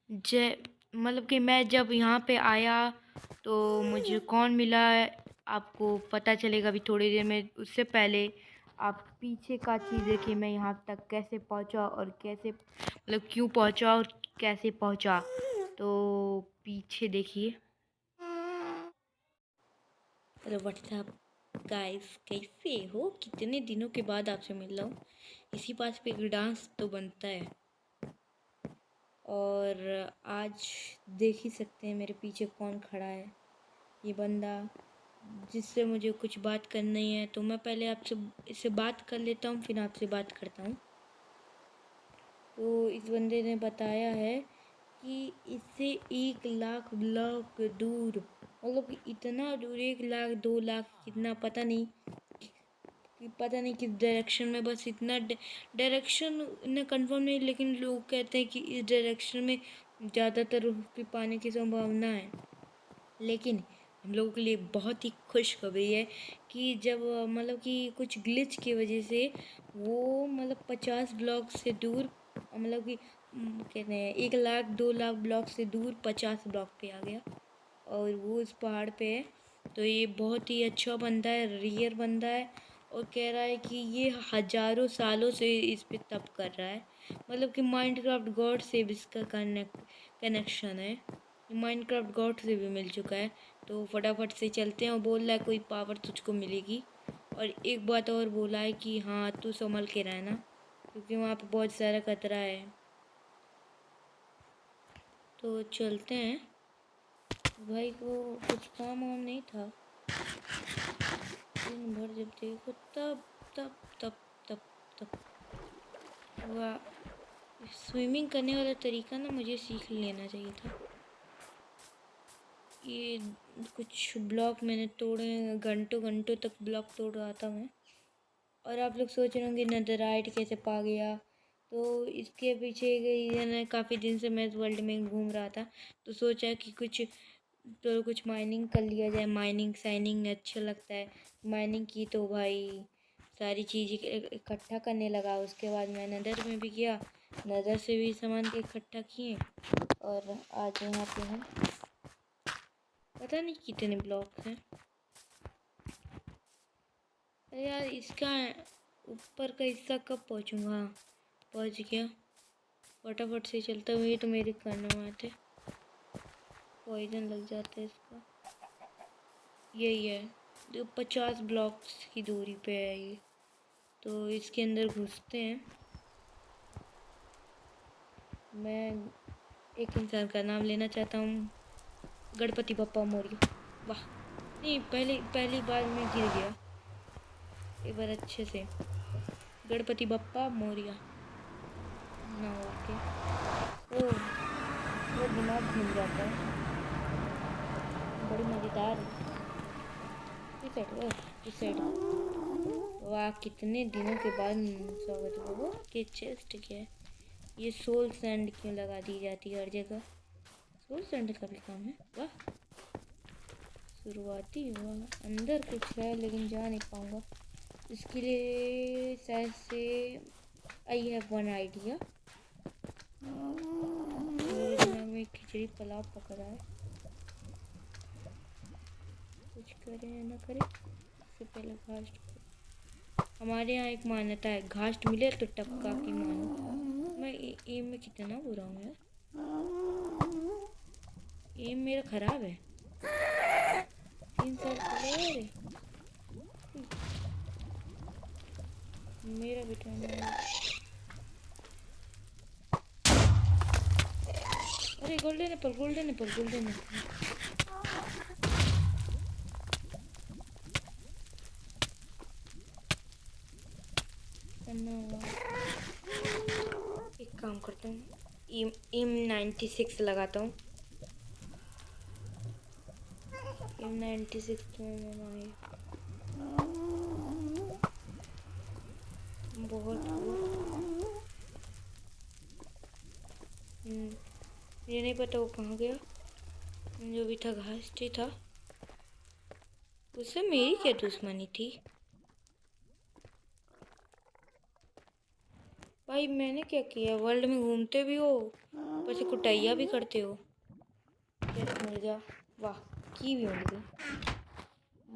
जय मतलब कि मैं जब यहाँ पे आया तो मुझे कौन मिला आपको पता चलेगा अभी थोड़ी देर में। उससे पहले आप पीछे का चीज़ देखिए, मैं यहाँ तक कैसे पहुँचा और कैसे मतलब क्यों पहुँचा और कैसे पहुँचा। तो पीछे देखिए। अरे व्हाट्सअप गाइस, कैसे हो? कितने दिनों के बाद आपसे मिल रहा हूँ। इसी बात पे एक डांस तो बनता है। और आज देख ही सकते हैं मेरे पीछे कौन खड़ा है। ये बंदा जिससे मुझे कुछ बात करनी है। तो मैं पहले आपसे इससे बात कर लेता हूँ, फिर आपसे बात करता हूँ। तो इस बंदे ने बताया है कि इससे 1 लाख ब्लॉक दूर, मतलब कि इतना दूर, 1 लाख 2 लाख कितना पता नहीं किस डायरेक्शन में, बस इतना डायरेक्शन ने कंफर्म नहीं, लेकिन लोग कहते हैं कि इस डायरेक्शन में ज़्यादातर उसके पाने की संभावना है। लेकिन हम लोगों के लिए बहुत ही खुशखबरी है कि जब मतलब कि कुछ ग्लिच की वजह से वो मतलब 50 ब्लॉक से दूर, मतलब कि कहते हैं 1 लाख 2 लाख ब्लॉक से दूर 50 ब्लॉक पे आ गया और वो उस पहाड़ पे है। तो ये बहुत ही अच्छा बंदा है, रियर बंदा है। और कह रहा है कि ये हजारों सालों से इस पे तप कर रहा है, मतलब कि माइनक्राफ्ट गॉड से भी इसका कनेक्शन है। माइनक्राफ्ट गॉड से भी मिल चुका है। तो फटाफट से चलते हैं। और बोल रहा है कोई पावर तुझको मिलेगी। और एक बात और बोला है कि हाँ तू संभल के रहना, क्योंकि वहाँ पे बहुत सारा खतरा है। तो चलते हैं। भाई को कुछ काम वाम नहीं था, दिन भर जब देखो तब तब तब तब तब वाह, स्विमिंग करने वाला तरीका ना मुझे सीख लेना चाहिए था। ये कुछ ब्लॉक मैंने तोड़े, घंटों घंटों तक ब्लॉक तोड़ रहा था मैं। और आप लोग सोच रहे होंगे नेदरराइट कैसे पा गया। तो इसके पीछे एक रीज़न है। काफ़ी दिन से मैं इस वर्ल्ड में घूम रहा था, तो सोचा कि कुछ माइनिंग कर लिया जाए। माइनिंग साइनिंग अच्छा लगता है। माइनिंग की तो भाई सारी चीज़ इकट्ठा करने लगा। उसके बाद मैं नदर में भी गया, नदर से भी सामान के इकट्ठा किए। और आज यहाँ पे हम पता नहीं कितने ब्लॉक हैं। अरे यार, इसका ऊपर का हिस्सा कब पहुँचूँगा? पहुँच गया। फटाफट से चलता हूँ। ये तो मेरे कानों में आते, पॉइजन लग जाता है इसका। यही है जो 50 ब्लॉक्स की दूरी पे है ये। तो इसके अंदर घुसते हैं। मैं एक इंसान का नाम लेना चाहता हूँ, गणपति बप्पा मौर्य। वाह, नहीं, पहली बार में गिर गया। एक बार अच्छे से गणपति बप्पा मौर्य ना ओके। ओ, वो दिमाग घूम जाता है, बड़ी मज़ेदार है। इस साइड वाह, कितने दिनों के बाद स्वागत हुआ। वो के चेस्ट क्या है? ये सोल सैंड क्यों लगा दी जाती है हर जगह? सोल सैंड का भी काम है। वाह, शुरुआती हुआ। अंदर कुछ है लेकिन जा नहीं पाऊंगा। इसके लिए शायद से आई हैव वन आइडिया। मेरे दिमाग में खिचड़ी पुलाव पक रहा है। कुछ करे या ना करे, इससे पहले घास्ट। हमारे यहाँ एक मान्यता है, घास्ट मिले तो टपका के मानो। मैं एम में कितना बुरा हूँ यार। एम मेरा खराब है। 3 साल पहले मेरा बेटा अरे golden Apple, golden Apple, golden Apple. एक काम करता हूँ, M96 लगाता हूँ। M96 में बहुत मुझे नहीं पता वो कहाँ गया। जो भी था घास ही था, उससे मेरी क्या दुश्मनी थी? भाई मैंने क्या किया? वर्ल्ड में घूमते भी हो ऊपर से कुटाइया भी करते हो। यस मिल गया। वाह, की भी मिल गई।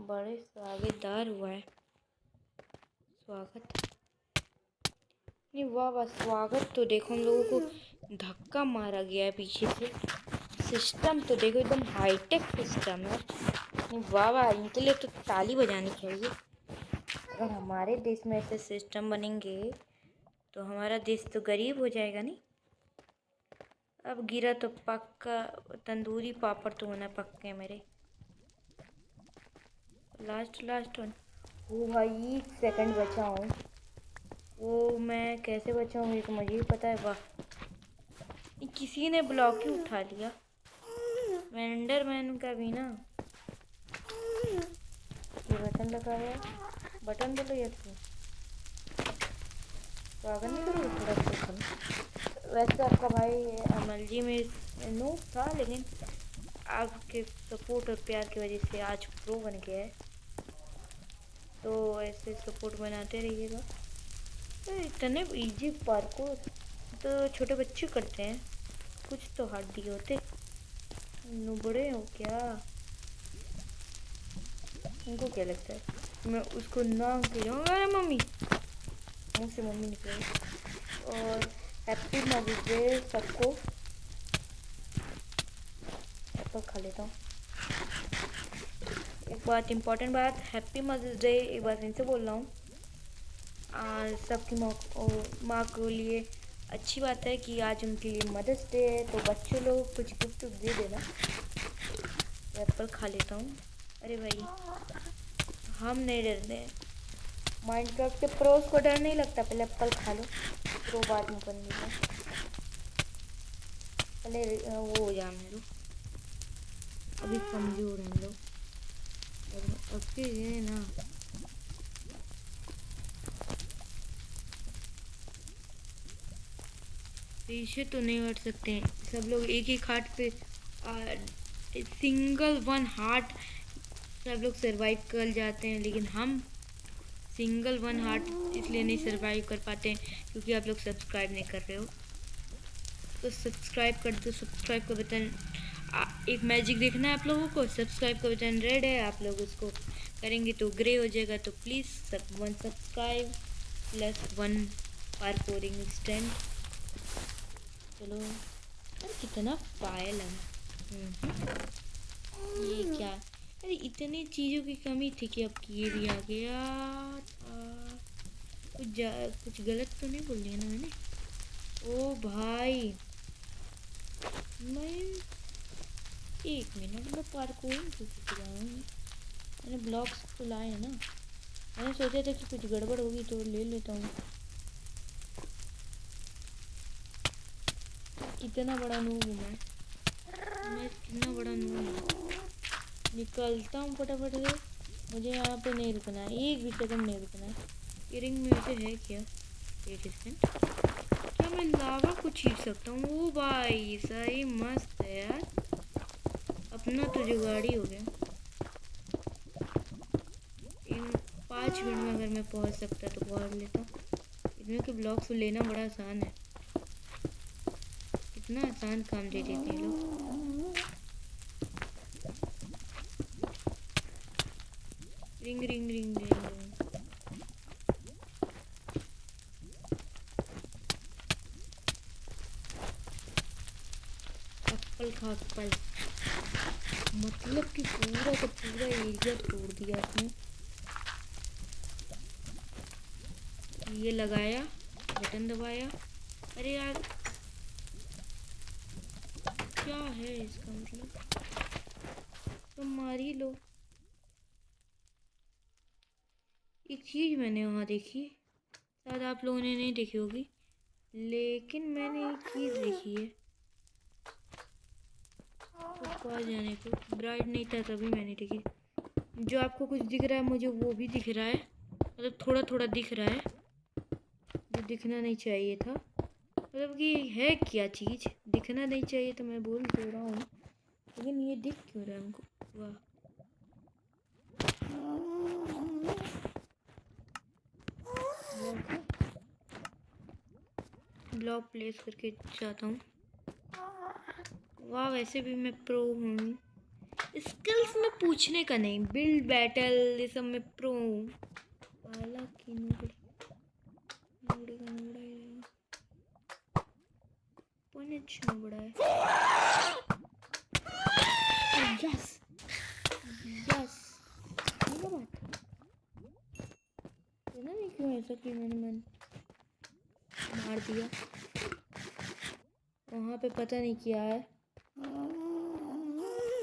बड़े स्वागतदार हुआ है। स्वागत नहीं, वाह वाह, स्वागत तो देखो हम लोगों को धक्का मारा गया है पीछे से। सिस्टम तो देखो एकदम हाईटेक सिस्टम है। नहीं वाह वाह, इनके लिए तो ताली बजानी चाहिए। अगर हमारे देश में ऐसे सिस्टम बनेंगे तो हमारा देश तो गरीब हो जाएगा। नहीं, अब गिरा तो पक्का तंदूरी पापड़ तो होना पक्के मेरे। Last one. ओ भाई, 1 सेकंड बचा हूँ। वो मैं कैसे बचा हूँ ये तो मुझे ही पता है। वाह, किसी ने ब्लॉक ही उठा लिया। वेंडरमैन का भी ना ये बटन लगाया। बटन दे लो या क्यों स्वागत नहीं करोगे थोड़ा सा। वैसे आपका भाई अमल जी में नो था, लेकिन आपके सपोर्ट और प्यार की वजह से आज प्रो बन गया है। तो ऐसे सपोर्ट बनाते रहिएगा। तो इतने इजी पार्कों तो छोटे बच्चे करते हैं, कुछ तो हार्ड दिए होते। नुबड़े हो क्या? उनको क्या लगता है मैं उसको नाम के जाऊँगा? अरे मम्मी, मुँह से मम्मी निकले। और हैप्पी मदर्स डे सबको। एप्पल खा लेता हूँ। एक बात इम्पोर्टेंट बात, हैप्पी मदर्स डे एक बार फिर से बोल रहा हूँ। सबकी माँ को लिए अच्छी बात है कि आज उनके लिए मदर्स डे है, तो बच्चों लोग कुछ गिफ्ट दे देना। एप्पल खा लेता हूँ। अरे भाई, हम नहीं डरते हैं। माइनक्राफ्ट के प्रोस को डर नहीं लगता। पहले एप्पल खा लो, प्रो बाद में करने का। पहले वो हो जाने दो, अभी कमजोर हैं लोग। अब के ये ना पीछे तो नहीं हट सकते हैं सब लोग एक एक हार्ट पे। सिंगल वन हार्ट सब लोग सरवाइव कर जाते हैं, लेकिन हम सिंगल वन हार्ट इसलिए नहीं सरवाइव कर पाते हैं क्योंकि आप लोग सब्सक्राइब नहीं कर रहे हो। तो सब्सक्राइब कर दो। सब्सक्राइब का बटन एक मैजिक देखना है आप लोगों को। सब्सक्राइब का बटन रेड है, आप लोग उसको करेंगे तो ग्रे हो जाएगा। तो प्लीज़ सब 1 सब्सक्राइब +1 पार्कोरिंग स्टैंड। चलो यार, कितना फाइल है। ये क्या? अरे इतनी चीज़ों की कमी थी कि अब ये भी आ गया था। कुछ गलत तो नहीं बोल दिया ना मैंने? ओ भाई, मैं 1 मिनट में पार्कोरिंग तो सीख रहा हूँ। मैंने ब्लॉक्स तो लाए हैं ना। मैंने सोचा था कि कुछ गड़बड़ होगी तो ले लेता हूँ। कितना बड़ा नूब हूँ मैं कितना बड़ा नूब हूँ। निकलता हूँ फटाफट से। मुझे यहाँ पे नहीं रुकना है, एक भी सेकंड नहीं रुकना है। इयरिंग में से है क्या? 1 सेकंड, क्या मैं लावा को छीन सकता हूँ? ओ भाई, सही मस्त है यार। अपना तो जुगाड़ी हो गया। इन 5 मिनट में अगर मैं पहुँच सकता तो पहुँच लेता। इनमें के ब्लॉक्स लेना बड़ा आसान है। कितना आसान काम दे देते हैं लोग। Ring ring ring ring. Apple खा एप्पल, मतलब कि पूरा का पूरा एरिया तोड़ दिया इसने। ये लगाया, बटन दबाया। अरे यार, क्या है इसका मतलब? तो मार ही लो। एक चीज़ मैंने वहाँ देखी, शायद आप लोगों ने नहीं देखी होगी, लेकिन मैंने एक चीज़ देखी है। ऊपर जाने को ब्राइट नहीं था तभी मैंने देखी। जो आपको कुछ दिख रहा है मुझे वो भी दिख रहा है, मतलब थोड़ा थोड़ा दिख रहा है जो दिखना नहीं चाहिए था। मतलब कि है क्या चीज़ दिखना नहीं चाहिए तो मैं बोल तो रहा हूँ, लेकिन ये दिख क्यों रहा है हमको? वाह, ब्लॉक प्लेस करके जाता हूँ। वाह, वैसे भी मैं प्रो हूँ। स्किल्स में पूछने का नहीं, बिल्ड बैटल ये सब में प्रो हूँ। हालांकि नूबड़े नूबड़े का नूबड़ा ही पनिच नूबड़ा है। यस यस, ये ना बात पता नहीं क्यों ऐसा कि मैंने मार दिया। वहाँ पे पता नहीं क्या है,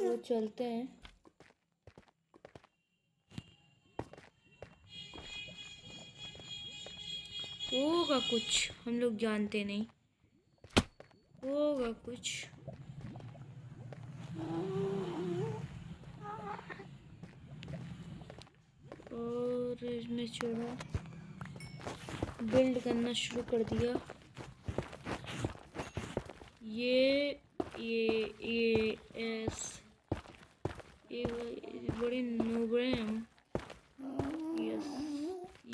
वो चलते हैं। होगा कुछ, हम लोग जानते नहीं, होगा कुछ। और इसमें चढ़ा, बिल्ड करना शुरू कर दिया। ये एस ये बड़े नोबड़े हैं। यस,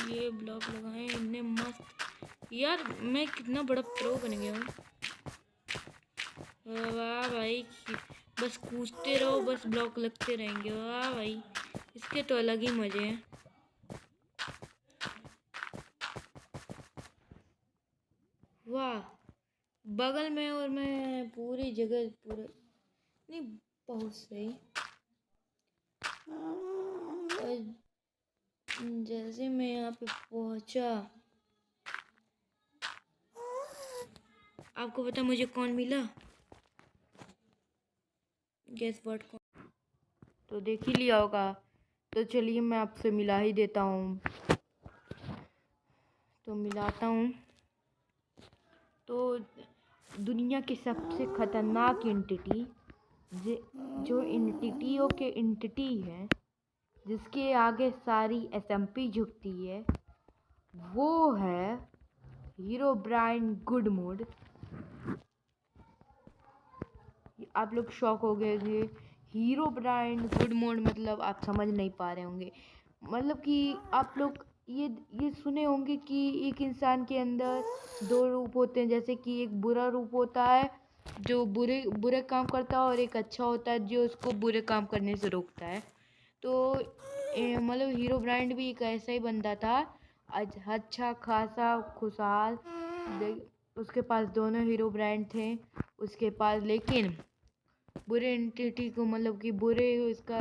ये ब्लॉक लगाए इतने मस्त। यार मैं कितना बड़ा प्रो बन गया हूँ। वाह भाई, बस कूदते रहो, बस ब्लॉक लगते रहेंगे। वाह भाई, इसके तो अलग ही मजे हैं। वाह, बगल में, और मैं पूरी जगह पूरे नहीं, बहुत सही। और जैसे मैं यहाँ पे पहुंचा, आपको पता मुझे कौन मिला? Guess what? कौन? तो देख ही लिया होगा, तो चलिए मैं आपसे मिला ही देता हूँ। तो मिलाता हूँ। तो दुनिया की सबसे खतरनाक एंटिटी, जो एंटिटियों के एंटिटी है, जिसके आगे सारी एसएमपी झुकती है, वो है हीरोब्राइन गुड मोड। आप लोग शॉक हो गए होंगे, हीरोब्राइन गुड मोड मतलब आप समझ नहीं पा रहे होंगे। मतलब कि आप लोग ये सुने होंगे कि एक इंसान के अंदर दो रूप होते हैं, जैसे कि एक बुरा रूप होता है जो बुरे बुरे काम करता है, और एक अच्छा होता है जो उसको बुरे काम करने से रोकता है। तो मतलब हीरोब्राइन भी एक ऐसा ही बंदा था, अच्छा खासा खुशहाल। उसके पास दोनों हीरोब्राइन थे उसके पास, लेकिन बुरे एंटिटी को, मतलब कि बुरे उसका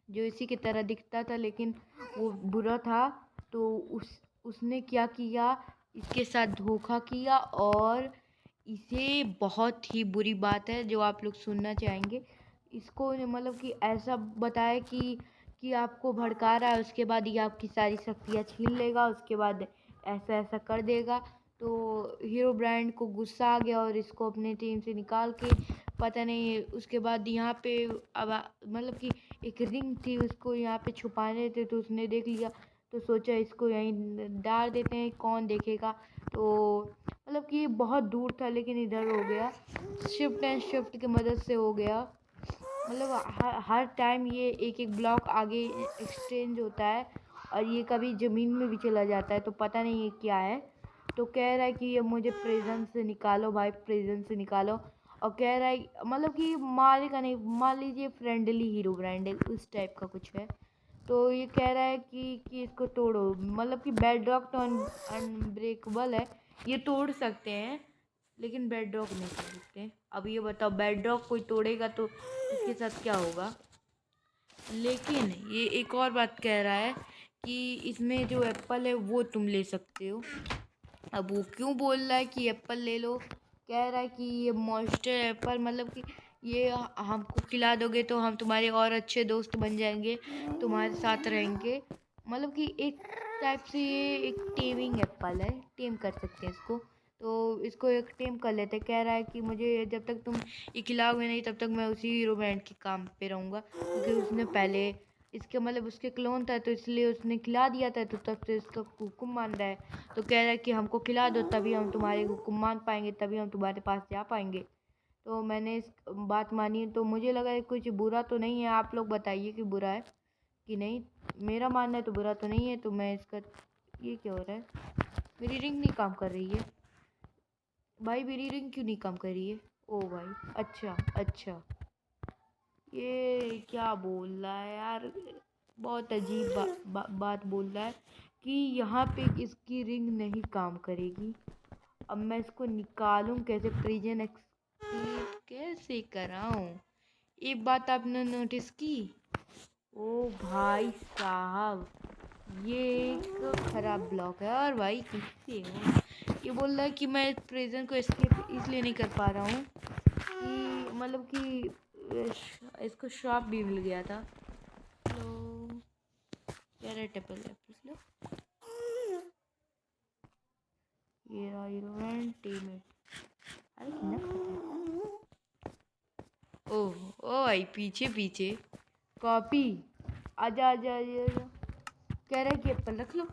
जो इसी की तरह दिखता था लेकिन वो बुरा था, तो उसने क्या किया, इसके साथ धोखा किया। और इसे बहुत ही बुरी बात है जो आप लोग सुनना चाहेंगे, इसको मतलब कि ऐसा बताया कि आपको भड़का रहा है, उसके बाद ये आपकी सारी शक्तियाँ छीन लेगा, उसके बाद ऐसा ऐसा कर देगा। तो हीरोब्राइन को गुस्सा आ गया और इसको अपने टीम से निकाल के, पता नहीं उसके बाद यहाँ पे अब मतलब कि एक रिंग थी, उसको यहाँ पे छुपाने थे, तो उसने देख लिया, तो सोचा इसको यहीं डाल देते हैं, कौन देखेगा। तो मतलब कि बहुत दूर था लेकिन इधर हो गया, शिफ्ट एंड शिफ्ट की मदद से हो गया। मतलब हर टाइम ये एक एक ब्लॉक आगे एक्सचेंज होता है, और ये कभी ज़मीन में भी चला जाता है, तो पता नहीं ये क्या है। तो कह रहा है कि ये मुझे प्रिजन से निकालो भाई, प्रिजन से निकालो। और कह रहा है मतलब कि मारेगा नहीं, मान लीजिए फ्रेंडली हीरो ब्रांड है, उस टाइप का कुछ है। तो ये कह रहा है कि इसको तोड़ो, मतलब कि बेड रॉक तो अनब्रेकेबल है, ये तोड़ सकते हैं, लेकिन बेड रॉक नहीं तोड़ सकते। अब ये बताओ, बेड रॉक कोई तोड़ेगा तो इसके साथ क्या होगा? लेकिन ये एक और बात कह रहा है कि इसमें जो एप्पल है वो तुम ले सकते हो। अब वो क्यों बोल रहा है कि एप्पल ले लो? कह रहा है कि ये मॉन्स्टर एप्पल, मतलब कि ये हमको खिला दोगे तो हम तुम्हारे और अच्छे दोस्त बन जाएंगे, तुम्हारे साथ रहेंगे। मतलब कि एक टाइप से ये एक टेमिंग एप्पल है, टेम कर सकते हैं इसको। तो इसको एक टेम कर लेते हैं। कह रहा है कि मुझे जब तक तुम ये खिलाओगे नहीं तब तक मैं उसी हीरो ब्रांड के काम पे रहूँगा, क्योंकि उसने पहले इसके मतलब उसके क्लोन था, तो इसलिए उसने खिला दिया था, तो तब से इसका हुक्म मान रहा है। तो कह रहा है कि हमको खिला दो, तभी हम तुम्हारे हुक्म मान पाएंगे, तभी हम तुम्हारे पास जा पाएंगे। तो मैंने इस बात मानी, तो मुझे लगा है कुछ बुरा तो नहीं है। आप लोग बताइए कि बुरा है कि नहीं। मेरा मानना है तो बुरा तो नहीं है। तो मैं इसका, ये क्या हो रहा है? मेरी रिंग नहीं काम कर रही है भाई, मेरी रिंग क्यों नहीं काम कर रही है? ओ भाई, अच्छा अच्छा, ये क्या बोल रहा है यार, बहुत अजीब बात बोल रहा है कि यहाँ पे इसकी रिंग नहीं काम करेगी। अब मैं इसको निकालूं कैसे, प्रिजन एक्सकेप कैसे कराऊं? एक बात आपने नोटिस की? ओ भाई साहब, ये एक खराब ब्लॉक है। और भाई किससे हो? ये बोल रहा है कि मैं प्रिजन को एस्केप इसलिए नहीं कर पा रहा हूँ कि मतलब कि इसको श्राप भी मिल गया था। लो, क्या रेड टेपल है, पूछ लो। ये रहा हीरो एंड टीममेट। अरे कितना खतरा। ओह ओ भाई, पीछे पीछे कॉपी, आजा आजा आजा। कह रहा है कि एप्पल रख लो,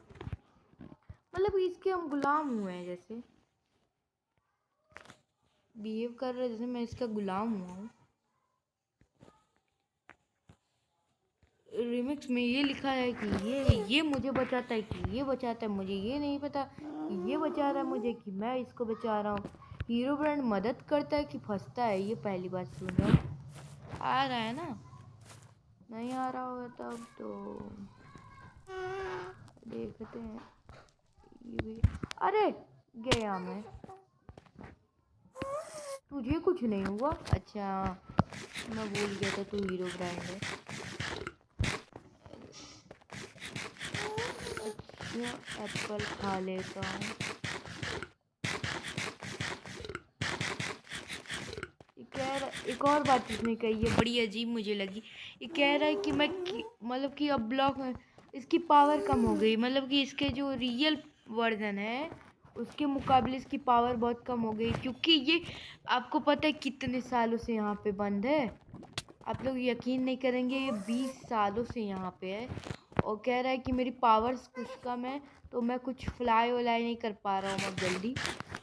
मतलब इसके हम गुलाम हुए हैं, जैसे बिहेव कर रहे जैसे मैं इसका गुलाम हुआ हूँ। रिमिक्स में ये लिखा है कि ये मुझे बचाता है, कि ये बचाता है मुझे, ये नहीं पता कि ये बचा रहा है मुझे कि मैं इसको बचा रहा हूँ। हीरो ब्रांड मदद करता है कि फंसता है, ये पहली बार सुन रहा हूँ। आ रहा है ना? नहीं आ रहा होगा तब तो देखते हैं। ये भी, अरे गया मैं। तुझे कुछ नहीं हुआ? अच्छा, मैं भूल गया था तू हीरो ब्रांड है। अच्छा, एप्पल खा लेता हूँ। एक और बात इसने कही है, बड़ी अजीब मुझे लगी। ये कह रहा है कि मैं मतलब कि अब ब्लॉक में इसकी पावर कम हो गई, मतलब कि इसके जो रियल वर्जन है उसके मुकाबले इसकी पावर बहुत कम हो गई, क्योंकि ये आपको पता है कितने सालों से यहाँ पे बंद है। आप लोग यकीन नहीं करेंगे, ये 20 सालों से यहाँ पे है। और कह रहा है कि मेरी पावर्स कुछ कम है, तो मैं कुछ फ्लाई वलाई नहीं कर पा रहा हूँ मैं जल्दी।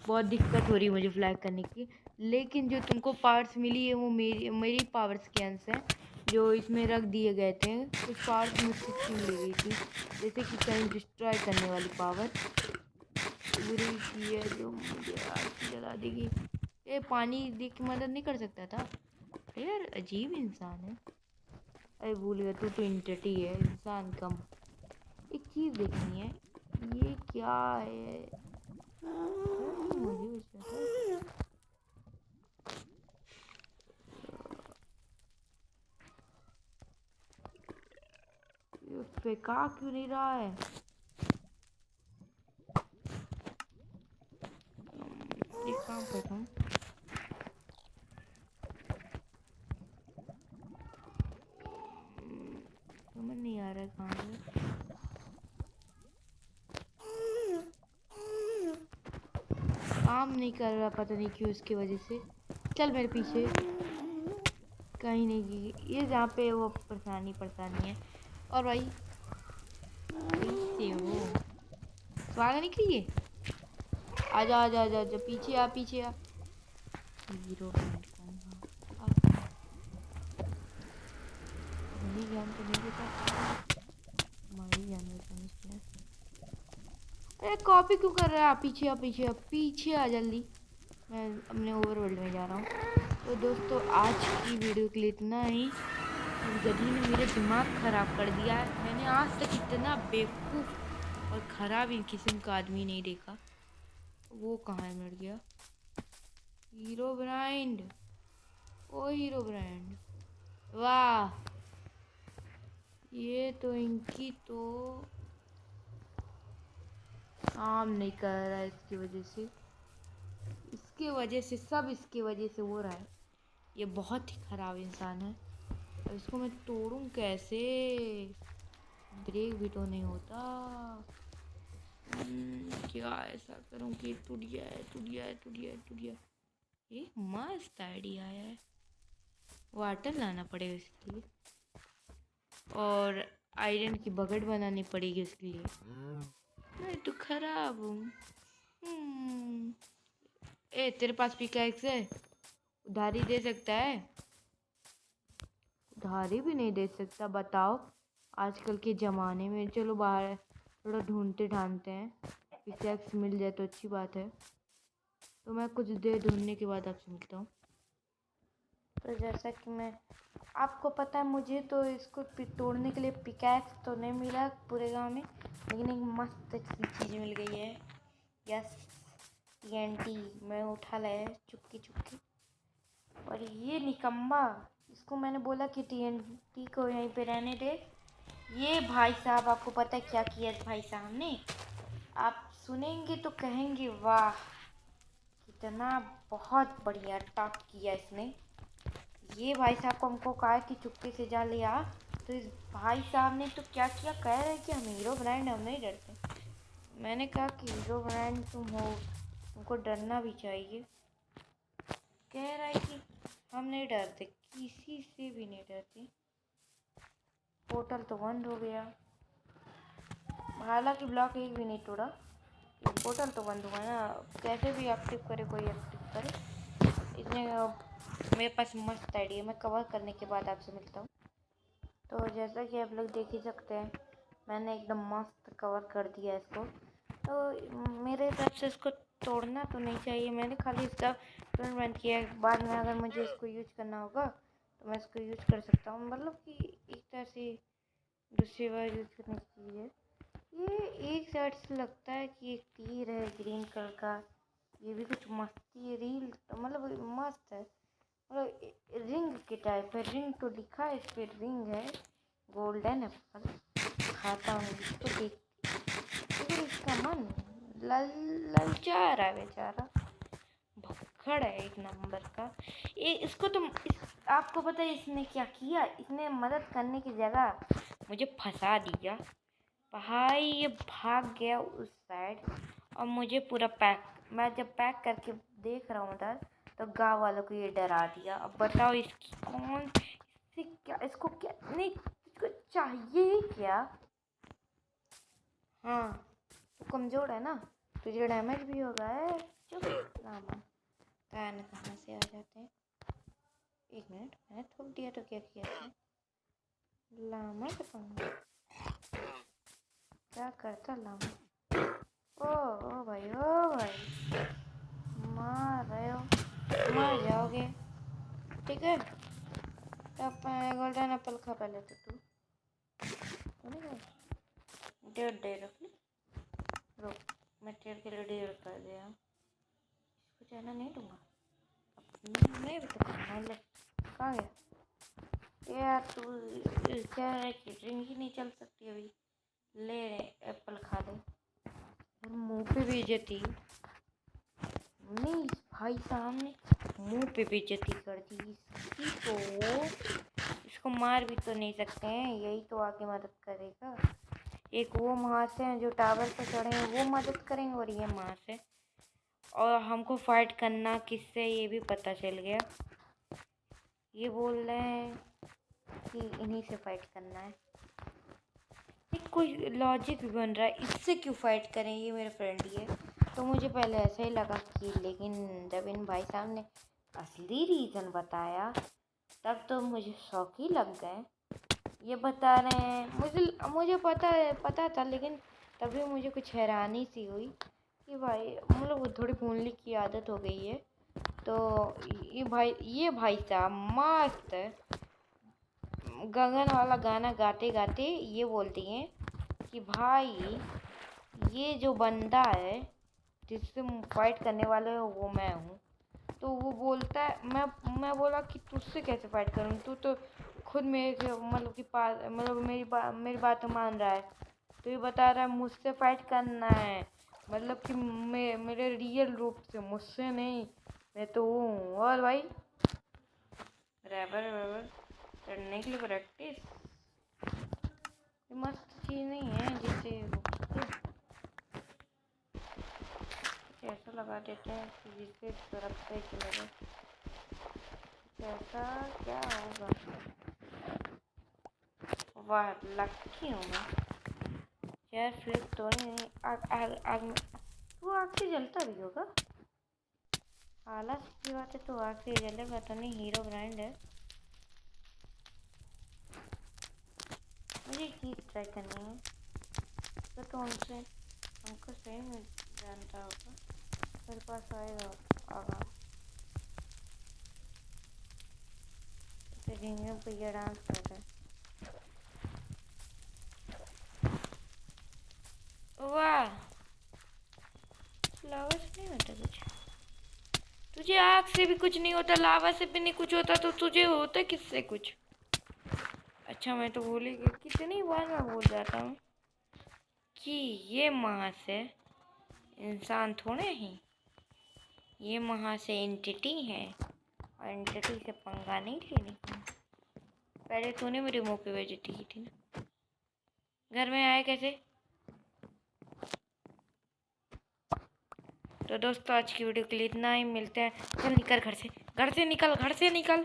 बहुत दिक्कत हो रही है मुझे फ्लाई करने की। लेकिन जो तुमको पावर्स मिली है वो मेरी पावर्स के अंश हैं, जो इसमें रख दिए गए थे। कुछ पावर्स मुझसे छीन ली गई थी, जैसे कि कहीं डिस्ट्रॉय करने वाली पावर पूरी की है, जो मुझे आज जला देगी। ये पानी देख के मदद नहीं कर सकता था? अरे यार, अजीब इंसान है। अरे भूल गया, तू तो इंटटी है, इंसान कम। एक चीज़ देखनी है, ये क्या है? मुझे ये फेंका क्यों नहीं रहा है? एक काम करता हूँ, समझ नहीं आ रहा है कहाँ है। काम नहीं कर रहा, पता नहीं क्यों, इसकी वजह से। चल मेरे पीछे, कहीं नहीं की ये जहाँ पे वो परेशानी है। और भाई कैसे हो? स्वागत नहीं करिए, आजा आजा आजा आजा, पीछे आ पीछे आ। हीरो बैंड मेरी जान तो नहीं देता, हमारी जान में समझते हैं। अरे कॉपी क्यों कर रहा है? पीछे आ पीछे आ पीछे आ जल्दी, मैं अपने ओवरवर्ल्ड में जा रहा हूँ। तो दोस्तों, आज की वीडियो के लिए इतना ही। गधी ने मेरे दिमाग ख़राब कर दिया है। मैंने आज तक इतना बेवकूफ़ और ख़राब इन किस्म का आदमी नहीं देखा। वो कहाँ है? मर गया हीरो ब्रांड। ओ हीरो ब्रांड, वाह, ये तो इनकी तो काम नहीं कर रहा है इसकी वजह से। इसके वजह से सब इसकी वजह से हो रहा है। ये बहुत ही ख़राब इंसान है। अब इसको मैं तोड़ूं कैसे? ब्रेक भी तो नहीं होता। क्या ऐसा करूं कि टूट गया है, टूट गया है, टूट गया है, टूट गया। ये मस्त आइडिया है। वाटर लाना पड़ेगा इसके लिए, और आयरन की बकेट बनानी पड़ेगी इसके लिए। मैं तो खराब हूँ। ए, तेरे पास पिकैक्स है? उधारी दे सकता है? उधारी भी नहीं दे सकता, बताओ। आजकल के ज़माने में चलो बाहर थोड़ा ढूंढते ढांढते हैं, पिकैक्स मिल जाए तो अच्छी बात है। तो मैं कुछ देर ढूंढने के बाद आपसे मिलता हूँ। तो जैसा कि मैं आपको पता है, मुझे तो इसको तोड़ने के लिए पिकैक्स तो नहीं मिला पूरे गांव में, लेकिन एक मस्त सी चीज़ मिल गई है। यस, TNT मैं उठा लाया चुपकी चुपकी। और ये निकम्मा, इसको मैंने बोला कि TNT को यहीं पे रहने दे। ये भाई साहब, आपको पता है क्या किया इस भाई साहब ने? आप सुनेंगे तो कहेंगे वाह, कितना बहुत बढ़िया टॉप किया इसने। ये भाई साहब को हमको कहा कि चुपके से जा लिया, तो इस भाई साहब ने तो क्या किया, कह रहे कि हम हीरो ब्रांड, हम नहीं डरते। मैंने कहा कि हीरो ब्रांड तुम हो, तुमको डरना भी चाहिए। कह रहा है कि हम नहीं डरते, किसी से भी नहीं डरते। पोर्टल तो बंद हो गया, हालांकि ब्लॉक एक भी नहीं तोड़ा, पोर्टल तो बंद हुआ ना। कैसे भी एक्टिव करे, कोई एक्टिव करे। इसने मेरे पास मस्त आइडिया, मैं कवर करने के बाद आपसे मिलता हूँ। तो जैसा कि आप लोग देख ही सकते हैं, मैंने एकदम मस्त कवर कर दिया इसको। तो मेरे हिसाब से इसको तोड़ना तो नहीं चाहिए, मैंने खाली इसका तुरंत बंद किया है। बाद में अगर मुझे इसको यूज करना होगा तो मैं इसको यूज कर सकता हूँ, मतलब कि एक तरह से दूसरी बार यूज करने की चीज़ है। ये एक साइड से लगता है कि एक तीर है ग्रीन कलर का, ये भी कुछ मस्ती है, रील मतलब मस्त है, मतलब रिंग के टाइप है। रिंग तो लिखा है इस पर, रिंग है, गोल्डन एप्पल। खाता हूँ इसको, देख लेकिन इसका मन ललचा रहा है बेचारा, भक्खड़ है एक नंबर का। इसको तो आपको पता है इसने क्या किया? इसने मदद करने की जगह मुझे फंसा दिया भाई। ये भाग गया उस साइड और मुझे पूरा पैक, मैं जब पैक करके देख रहा हूँ उधर, तो गाँव वालों को ये डरा दिया। अब बताओ इसकी कौन, इससे क्या, इसको क्या नहीं, इसको चाहिए ही क्या? हाँ, तो कमज़ोर है ना, तुझे डैमेज भी होगा है। चुप लामा, कान कहाँ से आ जाते हैं। एक मिनट, मैंने थूक दिया तो क्या किया इसने? लामा का पंगा, क्या करता लामा? ओ भाई, ओ भाई, मार रहे हो, मर जाओगे, ठीक है। तब गोल्डन एप्पल खा पहले तो तू, डेढ़ दे रख, रुक मैं तेरे के लिए डेढ़ कर दिया, इसको जाना नहीं दूंगा। नहीं तो खाना ले, कहाँ गया यार तू? क्या है कि ड्रिंक ही नहीं चल सकती अभी, ले एप्पल खा ले। और मुंह पे बेइज्जती, नहीं भाई साहब ने मुंह पे बेइज्जती कर दी इसकी, तो इसको मार भी तो नहीं सकते हैं, यही तो आगे मदद करेगा। एक वो महाशय हैं जो टावर पर चढ़े हैं, वो मदद करेंगे, और ये महाशय। और हमको फाइट करना किससे ये भी पता चल गया, ये बोल रहे हैं कि इन्हीं से फाइट करना है। एक कोई लॉजिक भी बन रहा है, इससे क्यों फाइट करें, ये मेरे फ्रेंड ही है। तो मुझे पहले ऐसा ही लगा कि, लेकिन जब इन भाई साहब ने असली रीज़न बताया तब तो मुझे शौक ही लग गए। ये बता रहे हैं, मुझे पता था, लेकिन तभी मुझे कुछ हैरानी सी हुई कि भाई मतलब थोड़ी भूलने की आदत हो गई है। तो ये भाई साहब मस्त गगन वाला गाना गाते गाते ये बोलती हैं कि भाई ये जो बंदा है जिससे फाइट करने वाले हो वो मैं हूँ। तो वो बोलता है, मैं बोला कि तुझसे कैसे फाइट करूँ, तू तो खुद मेरे मतलब कि पास, मतलब मेरी बात मान रहा है। तो ये बता रहा है मुझसे फाइट करना है, मतलब कि मेरे रियल रूप से, मुझसे नहीं, मैं तो हूँ। और भाई रैबर चढ़ने के लिए प्रैक्टिस, ये मस्त चीज़ नहीं है जिससे ऐसा लगा देते हैं कि जिससे सुरक्षा ही चले गए, ऐसा क्या होगा? वाह लकी हूँ मैं यार, फ्लिप तो नहीं। आग में वो आग से जलता भी होगा, आला की बात है, तो आग से जलेगा तो नहीं, हीरो ब्रांड है। मुझे एक चीज़ ट्राई करनी है, तो उनसे हमको सही में जानता होगा, मेरे पास आएगा आगा। से झिंगम भैया डांस कर रहे हैं। वाह, लावा से नहीं होता कुछ। तुझे आग से भी कुछ नहीं होता, लावा से भी नहीं कुछ होता, तो तुझे होता किससे कुछ। अच्छा मैं तो भूल ही गई, कितनी बार मैं भूल जाता हूँ कि ये महाशय इंसान थोड़े हैं, ये महाशय एंटिटी है और एंटिटी से पंगा नहीं लेने का। पहले तूने मेरे मुंह पे बेइज्जती की थी ना। घर में आए कैसे? तो दोस्तों आज की वीडियो के लिए इतना ही, मिलते हैं। चल निकल घर से, घर से निकल, घर से निकल।